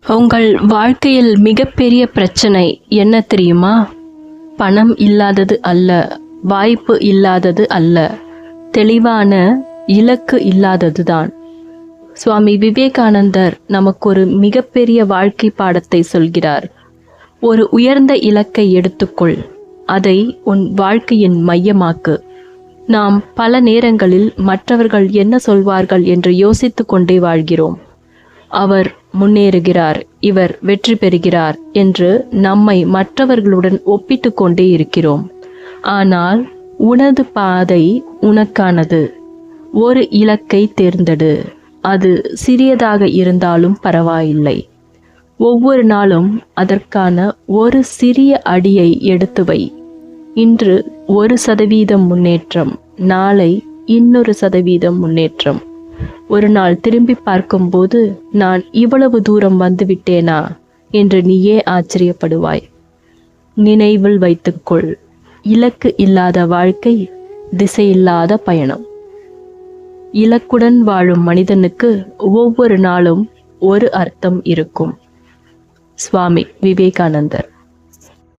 உங்கள் வாழ்க்கையில் மிகப்பெரிய பிரச்சனை என்ன தெரியுமா? பணம் இல்லாதது அல்ல, வாய்ப்பு இல்லாதது அல்ல, தெளிவான இலக்கு இல்லாததுதான். சுவாமி விவேகானந்தர் நமக்கு ஒரு மிகப்பெரிய வாழ்க்கை பாடத்தை சொல்கிறார். ஒரு உயர்ந்த இலக்கை எடுத்துக்கொள், அதை உன் வாழ்க்கையின் மையமாக்கு. நாம் பல நேரங்களில் மற்றவர்கள் என்ன சொல்வார்கள் என்று யோசித்து கொண்டே வாழ்கிறோம். அவர் முன்னேறுகிறார், இவர் வெற்றி பெறுகிறார் என்று நம்மை மற்றவர்களுடன் ஒப்பிட்டு கொண்டே இருக்கிறோம். ஆனால் உனது பாதை உனக்கானது. ஒரு இலக்கை தேர்ந்தெடு. அது சிறியதாக இருந்தாலும் பரவாயில்லை. ஒவ்வொரு நாளும் அதற்கான ஒரு சிறிய அடியை எடுத்து வை. இன்று 1% முன்னேற்றம், நாளை 200% முன்னேற்றம். ஒரு நாள் திரும்பி பார்க்கும்போது நான் இவ்வளவு தூரம் வந்துவிட்டேனா என்று நீயே ஆச்சரியப்படுவாய். நினைவில் வைத்துக்கொள், இலக்கு இல்லாத வாழ்க்கை திசையில்லாத பயணம். இலக்குடன் வாழும் மனிதனுக்கு ஒவ்வொரு நாளும் ஒரு அர்த்தம் இருக்கும். சுவாமி விவேகானந்தர்.